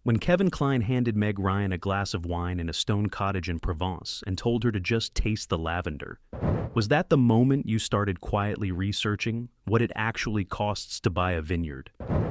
When Kevin Kline handed Meg Ryan a glass of wine in a stone cottage in Provence and told her to just taste the lavender, was that the moment you started quietly researching what it actually costs to buy a vineyard?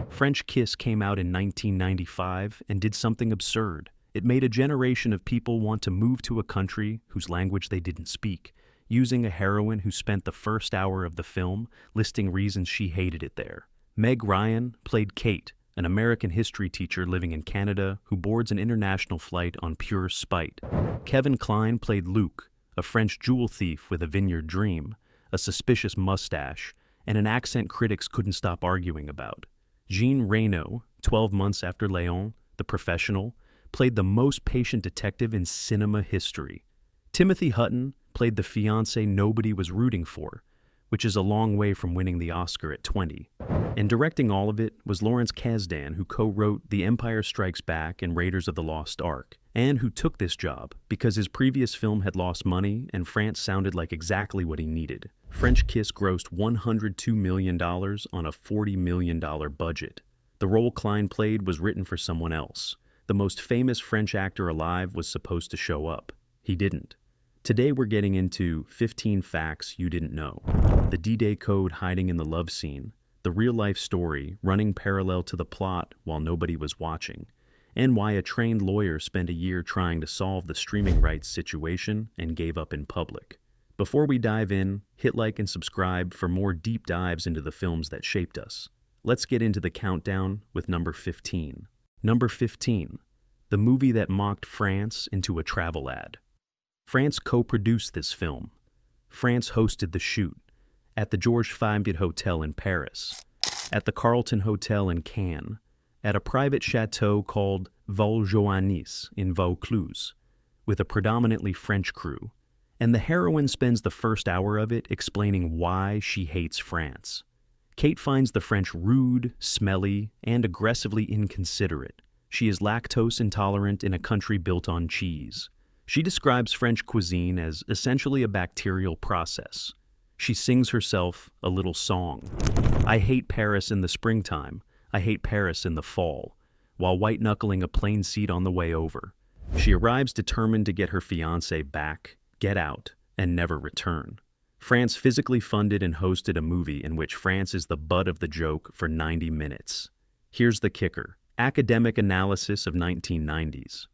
French Kiss came out in 1995 and did something absurd. It made a generation of people want to move to a country whose language they didn't speak, using a heroine who spent the first hour of the film listing reasons she hated it there. Meg Ryan played Kate, an American history teacher living in Canada who boards an international flight on pure spite. Kevin Kline played Luke, a French jewel thief with a vineyard dream, a suspicious mustache, and an accent critics couldn't stop arguing about. Jean Reno, 12 months after Léon, the professional, played the most patient detective in cinema history. Timothy Hutton played the fiancé nobody was rooting for, which is a long way from winning the Oscar at 20. And directing all of it was Lawrence Kasdan, who co-wrote The Empire Strikes Back and Raiders of the Lost Ark, and who took this job because his previous film had lost money and France sounded like exactly what he needed. French Kiss grossed $102 million on a $40 million budget. The role Kline played was written for someone else. The most famous French actor alive was supposed to show up. He didn't. Today we're getting into 15 facts you didn't know. The D-Day code hiding in the love scene, the real-life story running parallel to the plot while nobody was watching, and why a trained lawyer spent a year trying to solve the streaming rights situation and gave up in public. Before we dive in, hit like and subscribe for more deep dives into the films that shaped us. Let's get into the countdown with number 15. Number 15, the movie that mocked France into a travel ad. France co-produced this film. France hosted the shoot at the Georges Fivet Hotel in Paris, at the Carlton Hotel in Cannes, at a private chateau called Val-Joannis in Vaucluse, with a predominantly French crew, and the heroine spends the first hour of it explaining why she hates France. Kate finds the French rude, smelly, and aggressively inconsiderate. She is lactose intolerant in a country built on cheese. She describes French cuisine as essentially a bacterial process. She sings herself a little song. I hate Paris in the springtime. I hate Paris in the fall, while white-knuckling a plane seat on the way over. She arrives determined to get her fiancé back, get out, and never return. France physically funded and hosted a movie in which France is the butt of the joke for 90 minutes. Here's the kicker. Academic analysis of 1990s.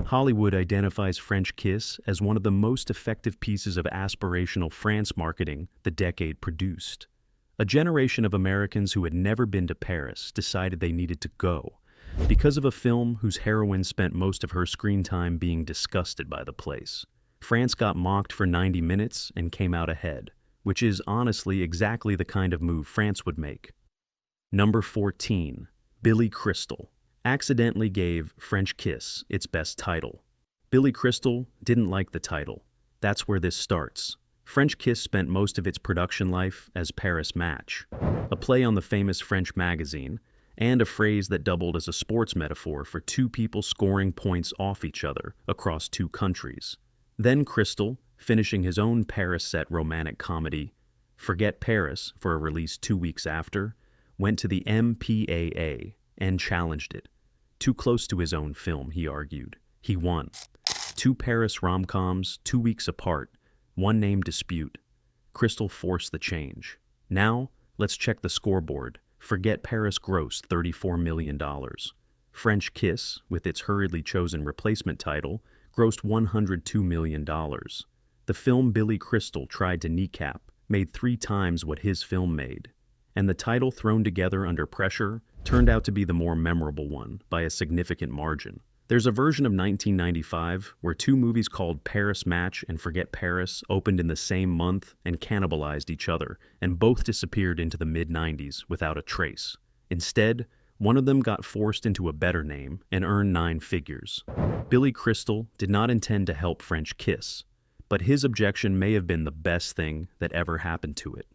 Hollywood identifies French Kiss as one of the most effective pieces of aspirational France marketing the decade produced. A generation of Americans who had never been to Paris decided they needed to go because of a film whose heroine spent most of her screen time being disgusted by the place. France got mocked for 90 minutes and came out ahead, which is honestly exactly the kind of move France would make. Number 14. Billy Crystal accidentally gave French Kiss its best title. Billy Crystal didn't like the title. That's where this starts. French Kiss spent most of its production life as Paris Match, a play on the famous French magazine, and a phrase that doubled as a sports metaphor for two people scoring points off each other across two countries. Then Crystal, finishing his own Paris-set romantic comedy, Forget Paris, for a release 2 weeks after, went to the MPAA and challenged it. Too close to his own film, he argued. He won. 2 Paris rom-coms, 2 weeks apart, one name dispute. Crystal forced the change. Now, let's check the scoreboard. Forget Paris grossed $34 million. French Kiss, with its hurriedly chosen replacement title, grossed $102 million. The film Billy Crystal tried to kneecap made 3 times what his film made. And the title thrown together under pressure turned out to be the more memorable one by a significant margin. There's a version of 1995 where 2 movies called Paris Match and Forget Paris opened in the same month and cannibalized each other, and both disappeared into the mid-90s without a trace. Instead, one of them got forced into a better name and earned 9 figures. Billy Crystal did not intend to help French Kiss, but his objection may have been the best thing that ever happened to it.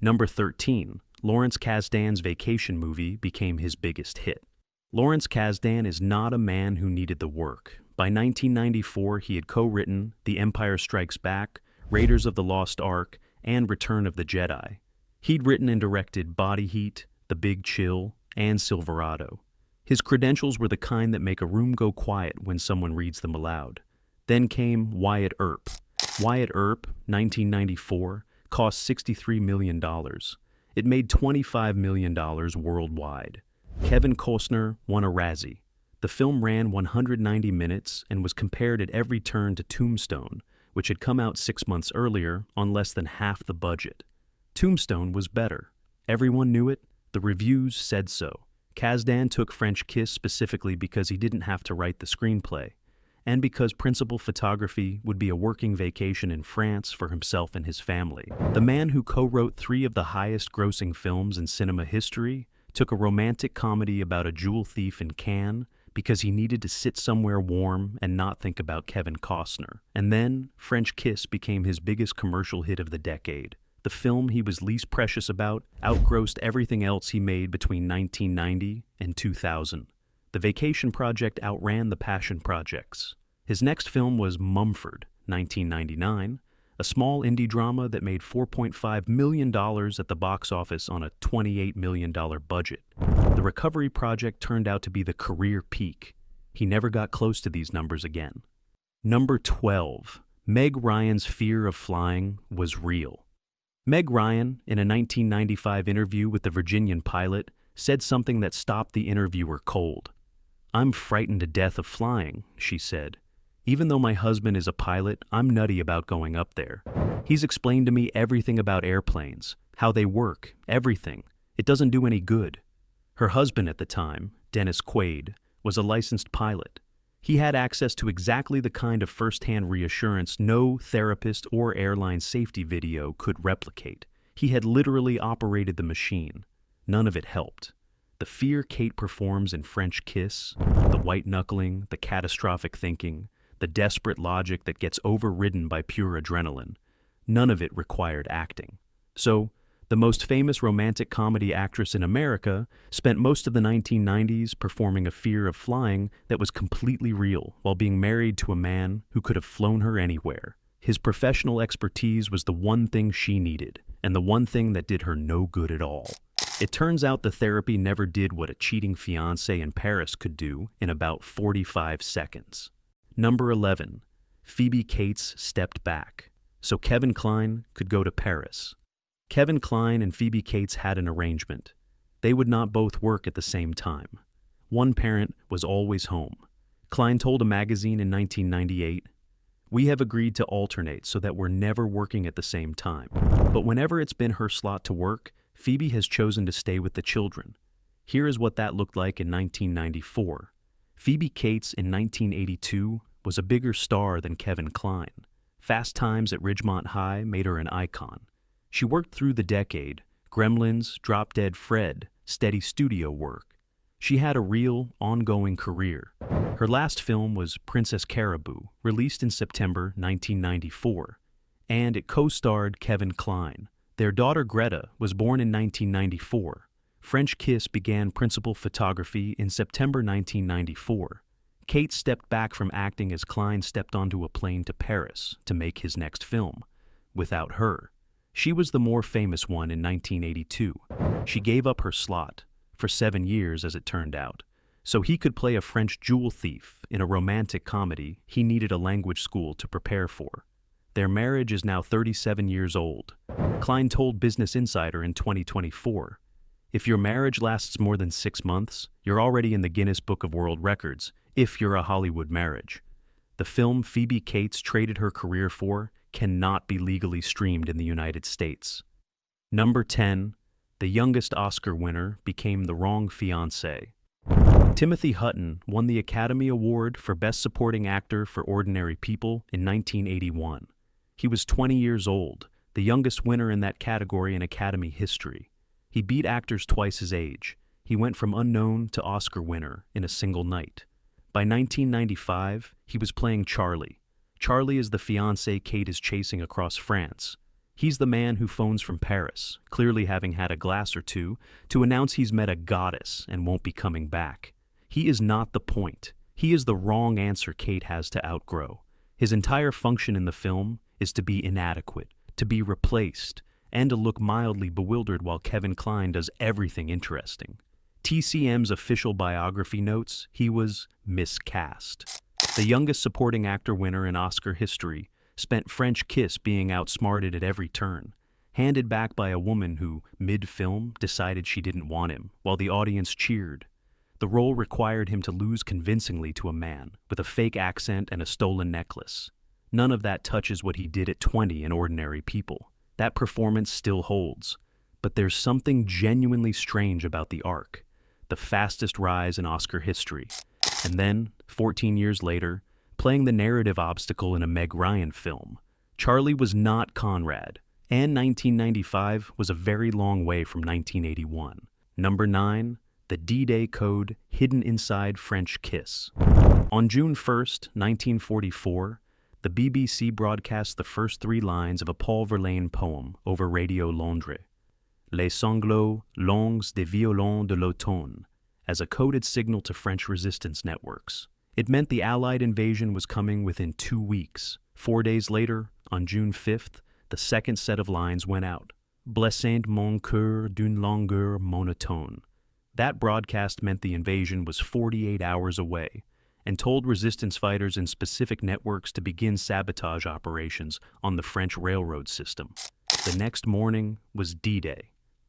Number 13. Lawrence Kasdan's vacation movie became his biggest hit. Lawrence Kasdan is not a man who needed the work. By 1994, he had co-written The Empire Strikes Back, Raiders of the Lost Ark, and Return of the Jedi. He'd written and directed Body Heat, The Big Chill, and Silverado. His credentials were the kind that make a room go quiet when someone reads them aloud. Then came Wyatt Earp. Wyatt Earp, 1994, cost $63 million. It made $25 million worldwide. Kevin Costner won a Razzie. The film ran 190 minutes and was compared at every turn to Tombstone, which had come out 6 months earlier on less than half the budget. Tombstone was better. Everyone knew it. The reviews said so. Kasdan took French Kiss specifically because he didn't have to write the screenplay, and because principal photography would be a working vacation in France for himself and his family. The man who co-wrote 3 of the highest-grossing films in cinema history took a romantic comedy about a jewel thief in Cannes because he needed to sit somewhere warm and not think about Kevin Costner. And then, French Kiss became his biggest commercial hit of the decade. The film he was least precious about outgrossed everything else he made between 1990 and 2000. The Vacation Project outran the Passion Projects. His next film was Mumford, 1999, a small indie drama that made $4.5 million at the box office on a $28 million budget. The Recovery Project turned out to be the career peak. He never got close to these numbers again. Number 12. Meg Ryan's fear of flying was real. Meg Ryan, in a 1995 interview with the Virginian pilot, said something that stopped the interviewer cold. "I'm frightened to death of flying," she said. "Even though my husband is a pilot, I'm nutty about going up there. He's explained to me everything about airplanes, how they work, everything. It doesn't do any good." Her husband at the time, Dennis Quaid, was a licensed pilot. He had access to exactly the kind of first-hand reassurance no therapist or airline safety video could replicate. He had literally operated the machine. None of it helped. The fear Kate performs in French Kiss, the white-knuckling, the catastrophic thinking, the desperate logic that gets overridden by pure adrenaline, none of it required acting. So, the most famous romantic comedy actress in America spent most of the 1990s performing a fear of flying that was completely real while being married to a man who could have flown her anywhere. His professional expertise was the one thing she needed, and the one thing that did her no good at all. It turns out the therapy never did what a cheating fiancé in Paris could do in about 45 seconds. Number 11. Phoebe Cates stepped back, so Kevin Kline could go to Paris. Kevin Kline and Phoebe Cates had an arrangement. They would not both work at the same time. One parent was always home. Kline told a magazine in 1998, "We have agreed to alternate so that we're never working at the same time. But whenever it's been her slot to work, Phoebe has chosen to stay with the children." Here is what that looked like in 1994. Phoebe Cates in 1982 was a bigger star than Kevin Kline. Fast Times at Ridgemont High made her an icon. She worked through the decade, Gremlins, Drop Dead Fred, steady studio work. She had a real, ongoing career. Her last film was Princess Caribou, released in September 1994, and it co-starred Kevin Kline. Their daughter Greta was born in 1994. French Kiss began principal photography in September 1994. Kate stepped back from acting as Kline stepped onto a plane to Paris to make his next film. Without her, she was the more famous one in 1982. She gave up her slot, for 7 years as it turned out, so he could play a French jewel thief in a romantic comedy he needed a language school to prepare for. Their marriage is now 37 years old. Kline told Business Insider in 2024, "If your marriage lasts more than 6 months, you're already in the Guinness Book of World Records, if you're a Hollywood marriage." The film Phoebe Cates traded her career for cannot be legally streamed in the United States. Number 10. The youngest Oscar winner became the wrong fiancé. Timothy Hutton won the Academy Award for Best Supporting Actor for Ordinary People in 1981. He was 20 years old, the youngest winner in that category in Academy history. He beat actors twice his age. He went from unknown to Oscar winner in a single night. By 1995, he was playing Charlie. Charlie is the fiancé Kate is chasing across France. He's the man who phones from Paris, clearly having had a glass or two, to announce he's met a goddess and won't be coming back. He is not the point. He is the wrong answer Kate has to outgrow. His entire function in the film is to be inadequate, to be replaced, and to look mildly bewildered while Kevin Kline does everything interesting. TCM's official biography notes he was miscast. The youngest supporting actor winner in Oscar history spent French Kiss being outsmarted at every turn, handed back by a woman who, mid-film, decided she didn't want him, while the audience cheered. The role required him to lose convincingly to a man, with a fake accent and a stolen necklace. None of that touches what he did at 20 in Ordinary People. That performance still holds. But there's something genuinely strange about the arc, the fastest rise in Oscar history. And then, 14 years later, playing the narrative obstacle in a Meg Ryan film. Charlie was not Conrad, and 1995 was a very long way from 1981. Number 9, the D-Day Code hidden inside French Kiss. On June 1st, 1944, the BBC broadcast the first 3 lines of a Paul Verlaine poem over Radio Londres, Les sanglots longs des violons de l'automne, as a coded signal to French resistance networks. It meant the Allied invasion was coming within 2 weeks. 4 days later, on June 5th, the second set of lines went out. Blessant mon cœur d'une longueur monotone. That broadcast meant the invasion was 48 hours away, and told resistance fighters in specific networks to begin sabotage operations on the French railroad system. The next morning was D-Day.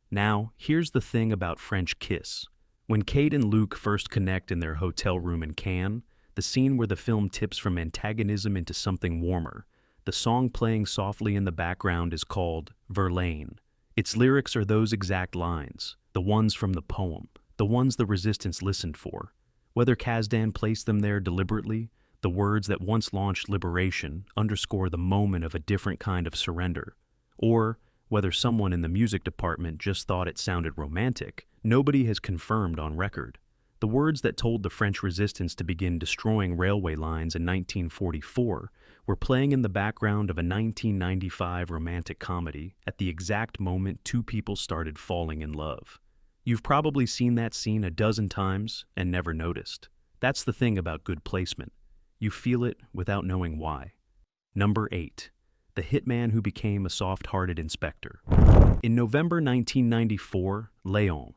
Now, here's the thing about French Kiss. When Kate and Luke first connect in their hotel room in Cannes, the scene where the film tips from antagonism into something warmer, the song playing softly in the background is called Verlaine. Its lyrics are those exact lines, the ones from the poem, the ones the resistance listened for. Whether Kasdan placed them there deliberately, the words that once launched liberation underscore the moment of a different kind of surrender, or whether someone in the music department just thought it sounded romantic, nobody has confirmed on record. The words that told the French resistance to begin destroying railway lines in 1944 were playing in the background of a 1995 romantic comedy at the exact moment 2 people started falling in love. You've probably seen that scene a dozen times and never noticed. That's the thing about good placement. You feel it without knowing why. Number 8. The hitman who became a soft-hearted inspector. In November 1994, Léon.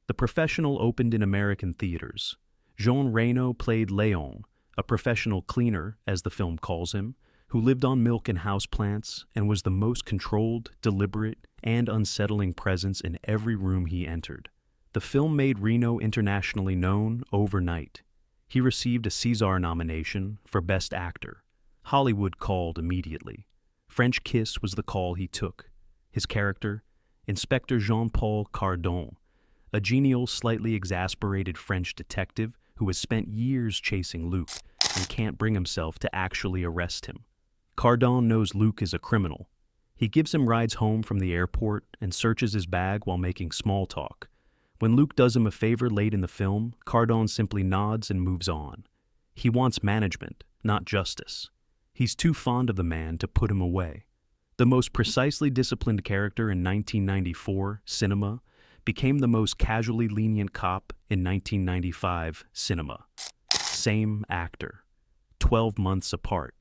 The Professional opened in American theaters. Jean Reno played Léon, a professional cleaner, as the film calls him, who lived on milk and houseplants and was the most controlled, deliberate, and unsettling presence in every room he entered. The film made Reno internationally known overnight. He received a César nomination for Best Actor. Hollywood called immediately. French Kiss was the call he took. His character, Inspector Jean-Paul Cardon, a genial, slightly exasperated French detective who has spent years chasing Luke and can't bring himself to actually arrest him. Cardon knows Luke is a criminal. He gives him rides home from the airport and searches his bag while making small talk. When Luke does him a favor late in the film, Cardon simply nods and moves on. He wants management, not justice. He's too fond of the man to put him away. The most precisely disciplined character in 1994 cinema became the most casually lenient cop in 1995 cinema. Same actor. 12 months apart.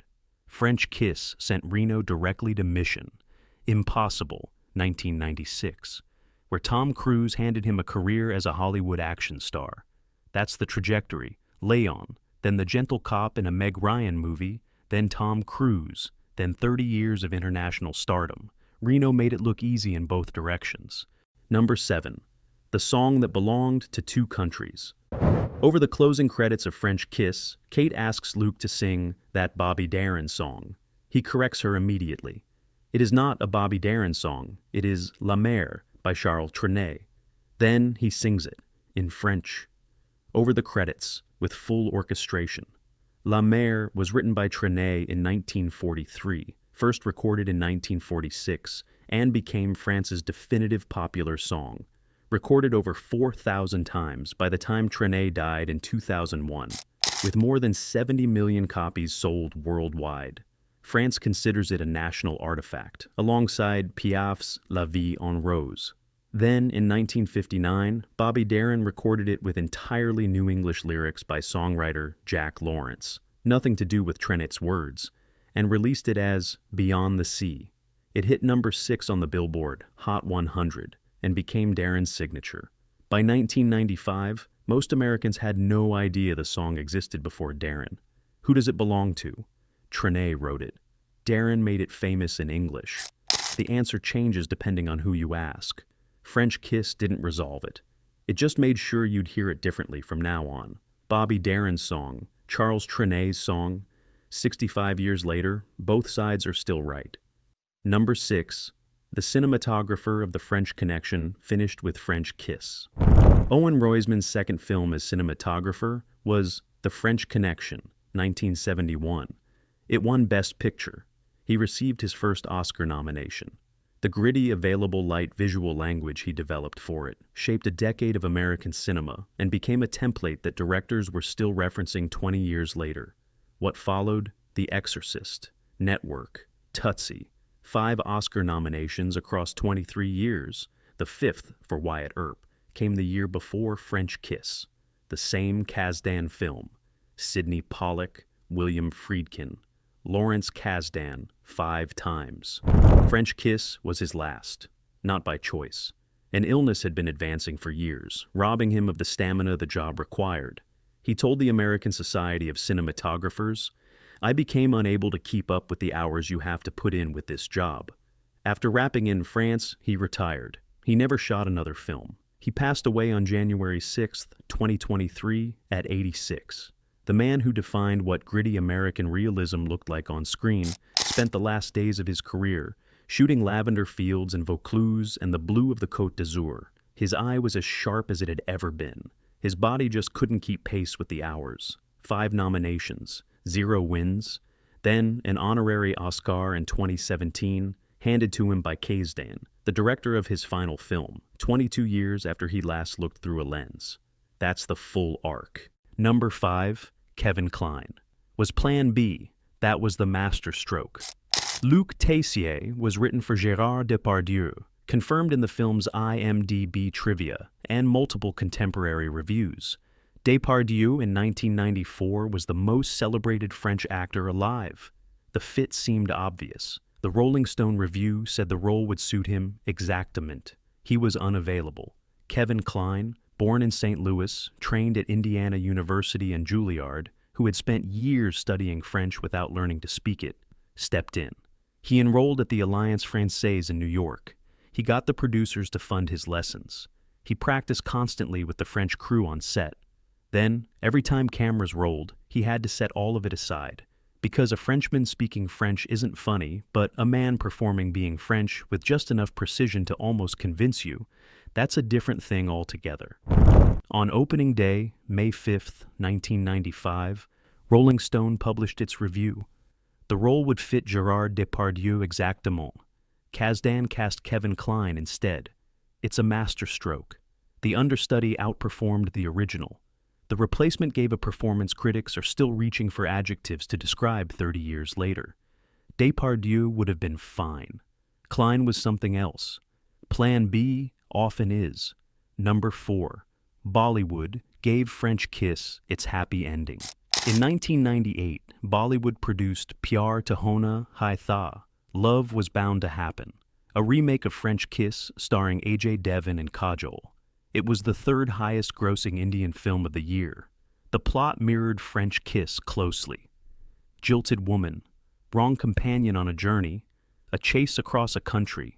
French Kiss sent Reno directly to Mission Impossible, 1996, where Tom Cruise handed him a career as a Hollywood action star. That's the trajectory. Léon, then the gentle cop in a Meg Ryan movie, then Tom Cruise, then 30 years of international stardom. Reno made it look easy in both directions. Number 7. The song that belonged to 2 countries. Over the closing credits of French Kiss, Kate asks Luke to sing that Bobby Darin song. He corrects her immediately. It is not a Bobby Darin song. It is La Mer by Charles Trenet. Then he sings it, in French, over the credits, with full orchestration. La Mer was written by Trenet in 1943, first recorded in 1946, and became France's definitive popular song. Recorded over 4,000 times by the time Trenet died in 2001, with more than 70 million copies sold worldwide. France considers it a national artifact, alongside Piaf's La Vie en Rose. Then, in 1959, Bobby Darin recorded it with entirely new English lyrics by songwriter Jack Lawrence, nothing to do with Trenet's words, and released it as Beyond the Sea. It hit number 6 on the Billboard Hot 100 and became Darin's signature. By 1995, most Americans had no idea the song existed before Darren. Who does it belong to? Trine wrote it. Darren made it famous in English. The answer changes depending on who you ask. French Kiss didn't resolve it. It just made sure you'd hear it differently from now on. Bobby Darin's song, Charles Trene's song. 65 years later, both sides are still right. Number 6. The cinematographer of The French Connection finished with French Kiss. Owen Roizman's second film as cinematographer was The French Connection, 1971. It won Best Picture. He received his first Oscar nomination. The gritty, available light visual language he developed for it shaped a decade of American cinema and became a template that directors were still referencing 20 years later. What followed? The Exorcist, Network, Tootsie. 5 Oscar nominations across 23 years. The 5th, for Wyatt Earp, came the year before French Kiss. The same Kasdan film. Sidney Pollack, William Friedkin, Lawrence Kasdan, 5 times. French Kiss was his last, not by choice. An illness had been advancing for years, robbing him of the stamina the job required. He told the American Society of Cinematographers, "I became unable to keep up with the hours you have to put in with this job." After wrapping in France, he retired. He never shot another film. He passed away on January 6, 2023, at 86. The man who defined what gritty American realism looked like on screen spent the last days of his career shooting lavender fields in Vaucluse and the blue of the Côte d'Azur. His eye was as sharp as it had ever been. His body just couldn't keep pace with the hours. 5 nominations, 0 wins, then an honorary Oscar in 2017, handed to him by Kasdan, the director of his final film, 22 years after he last looked through a lens. That's the full arc. Number 5, Kevin Kline. Was Plan B. That was the master stroke. Luc Tessier was written for Gérard Depardieu, confirmed in the film's IMDb trivia and multiple contemporary reviews. Depardieu in 1994 was the most celebrated French actor alive. The fit seemed obvious. The Rolling Stone review said the role would suit him exactament. He was unavailable. Kevin Kline, born in St. Louis, trained at Indiana University and Juilliard, who had spent years studying French without learning to speak it, stepped in. He enrolled at the Alliance Française in New York. He got the producers to fund his lessons. He practiced constantly with the French crew on set. Then, every time cameras rolled, he had to set all of it aside. Because a Frenchman speaking French isn't funny, but a man performing being French with just enough precision to almost convince you, that's a different thing altogether. On opening day, May 5, 1995, Rolling Stone published its review. The role would fit Gérard Depardieu exactement. Kasdan cast Kevin Kline instead. It's a masterstroke. The understudy outperformed the original. The replacement gave a performance critics are still reaching for adjectives to describe 30 years later. Depardieu would have been fine. Kline was something else. Plan B often is. Number 4. Bollywood gave French Kiss its happy ending. In 1998, Bollywood produced Pyar to Hona Hai Tha, Love Was Bound to Happen, a remake of French Kiss starring Ajay Devgn and Kajol. It was the 3rd highest grossing Indian film of the year. The plot mirrored French Kiss closely. Jilted woman, wrong companion on a journey, a chase across a country,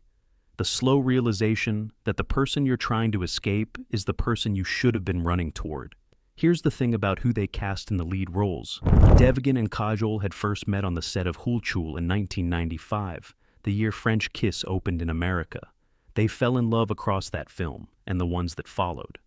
the slow realization that the person you're trying to escape is the person you should have been running toward. Here's the thing about who they cast in the lead roles. Devgn and Kajol had first met on the set of Hulchul in 1995, the year French Kiss opened in America. They fell in love across that film, and the ones that followed.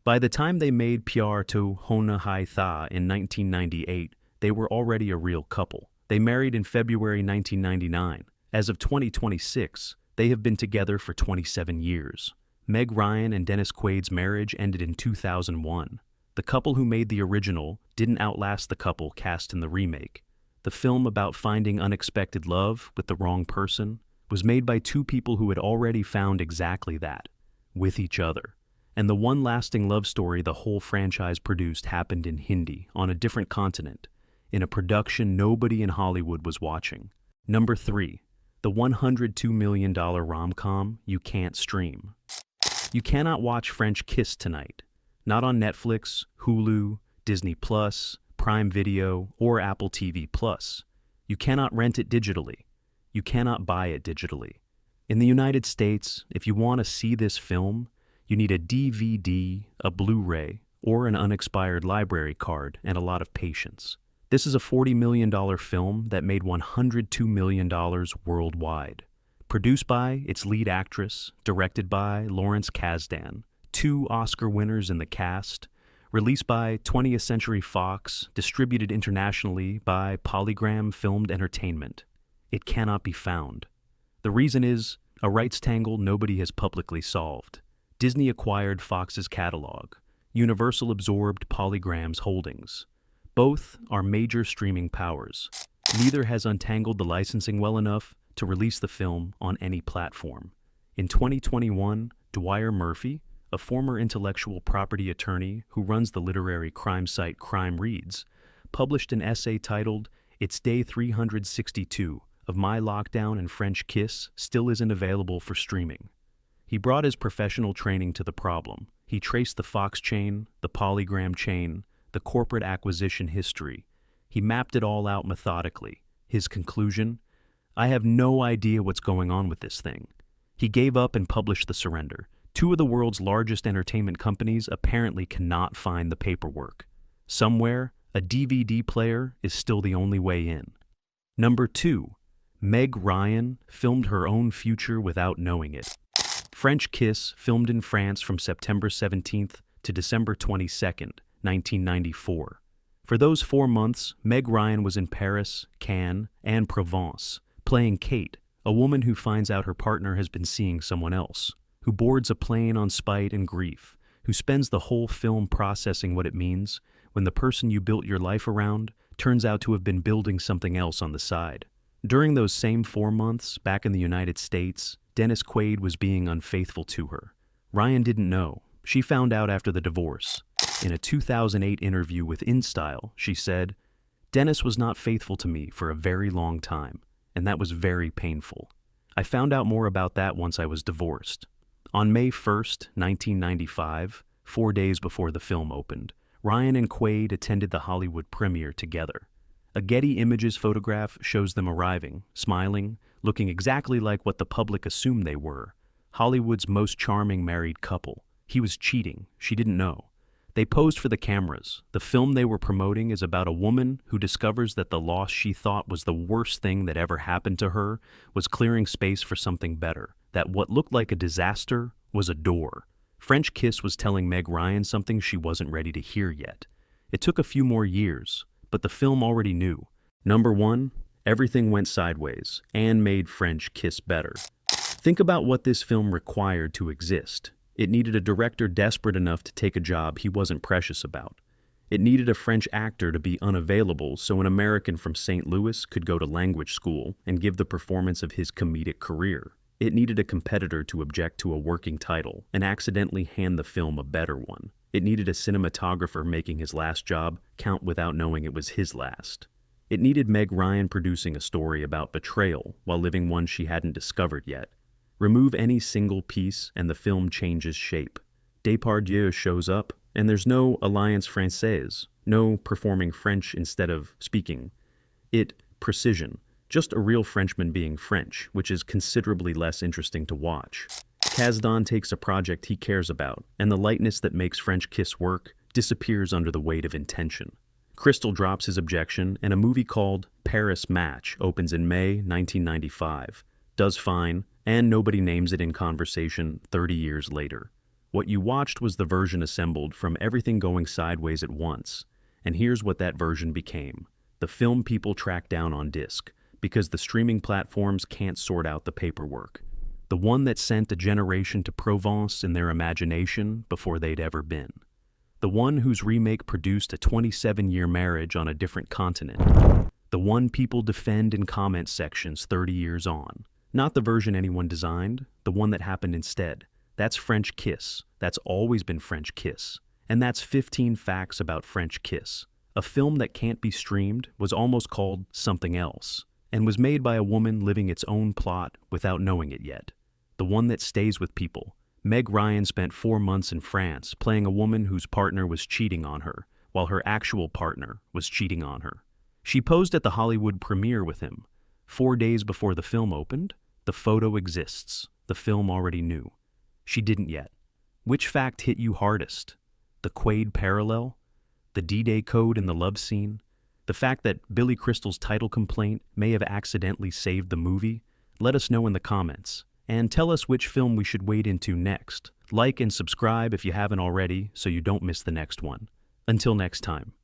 By the time they made Pyar to Hona Hai Tha in 1998, they were already a real couple. They married in February 1999. As of 2026, they have been together for 27 years. Meg Ryan and Dennis Quaid's marriage ended in 2001. The couple who made the original didn't outlast the couple cast in the remake. The film about finding unexpected love with the wrong person was made by 2 people who had already found exactly that, with each other. And the one lasting love story the whole franchise produced happened in Hindi, on a different continent, in a production nobody in Hollywood was watching. Number 3. The $102 million rom-com you can't stream. You cannot watch French Kiss tonight. Not on Netflix, Hulu, Disney Plus, Prime Video, or Apple TV Plus. You cannot rent it digitally. You cannot buy it digitally. In the United States, if you want to see this film, you need a DVD, a Blu-ray, or an unexpired library card and a lot of patience. This is a $40 million film that made $102 million worldwide. Produced by its lead actress, directed by Lawrence Kasdan, 2 Oscar winners in the cast, released by 20th Century Fox, distributed internationally by Polygram Filmed Entertainment. It cannot be found. The reason is a rights tangle nobody has publicly solved. Disney acquired Fox's catalog. Universal absorbed Polygram's holdings. Both are major streaming powers. Neither has untangled the licensing well enough to release the film on any platform. In 2021, Dwyer Murphy, a former intellectual property attorney who runs the literary crime site Crime Reads, published an essay titled, "It's Day 362 of My Lockdown and French Kiss Still Isn't Available for Streaming." He brought his professional training to the problem. He traced the Fox chain, the Polygram chain, the corporate acquisition history. He mapped it all out methodically. His conclusion? I have no idea what's going on with this thing. He gave up and published the surrender. 2 of the world's largest entertainment companies apparently cannot find the paperwork. Somewhere, a DVD player is still the only way in. Number 2. Meg Ryan filmed her own future without knowing it. French Kiss, filmed in France from September 17th to December 22nd, 1994. For those 4 months, Meg Ryan was in Paris, Cannes, and Provence, playing Kate, a woman who finds out her partner has been seeing someone else, who boards a plane on spite and grief, who spends the whole film processing what it means when the person you built your life around turns out to have been building something else on the side. During those same 4 months, back in the United States, Dennis Quaid was being unfaithful to her. Ryan didn't know. She found out after the divorce. In a 2008 interview with InStyle, she said, "Dennis was not faithful to me for a very long time, and that was very painful. I found out more about that once I was divorced." On May 1st, 1995, 4 days before the film opened, Ryan and Quaid attended the Hollywood premiere together. A Getty Images photograph shows them arriving, smiling, looking exactly like what the public assumed they were. Hollywood's most charming married couple. He was cheating. She didn't know. They posed for the cameras. The film they were promoting is about a woman who discovers that the loss she thought was the worst thing that ever happened to her was clearing space for something better, that what looked like a disaster was a door. French Kiss was telling Meg Ryan something she wasn't ready to hear yet. It took a few more years, but the film already knew. Number 1, everything went sideways and made French Kiss better. Think about what this film required to exist. It needed a director desperate enough to take a job he wasn't precious about. It needed a French actor to be unavailable so an American from St. Louis could go to language school and give the performance of his comedic career. It needed a competitor to object to a working title and accidentally hand the film a better one. It needed a cinematographer making his last job count without knowing it was his last. It needed Meg Ryan producing a story about betrayal while living one she hadn't discovered yet. Remove any single piece and the film changes shape. Depardieu shows up, and there's no Alliance Française, no performing French instead of speaking. Precision. Just a real Frenchman being French, which is considerably less interesting to watch. Kasdan takes a project he cares about, and the lightness that makes French Kiss work disappears under the weight of intention. Crystal drops his objection, and a movie called Paris Match opens in May 1995. Does fine, and nobody names it in conversation 30 years later. What you watched was the version assembled from everything going sideways at once, and here's what that version became. The film people track down on disc, because the streaming platforms can't sort out the paperwork. The one that sent a generation to Provence in their imagination before they'd ever been. The one whose remake produced a 27-year marriage on a different continent. The one people defend in comment sections 30 years on. Not the version anyone designed, the one that happened instead. That's French Kiss. That's always been French Kiss. And that's 15 facts about French Kiss. A film that can't be streamed was almost called Something Else, and was made by a woman living its own plot without knowing it yet. The one that stays with people, Meg Ryan spent 4 months in France playing a woman whose partner was cheating on her, while her actual partner was cheating on her. She posed at the Hollywood premiere with him. 4 days before the film opened, the photo exists. The film already knew. She didn't yet. Which fact hit you hardest? The Quaid parallel? The D-Day code in the love scene? The fact that Billy Crystal's title complaint may have accidentally saved the movie? Let us know in the comments. And tell us which film we should wade into next. Like and subscribe if you haven't already so you don't miss the next one. Until next time.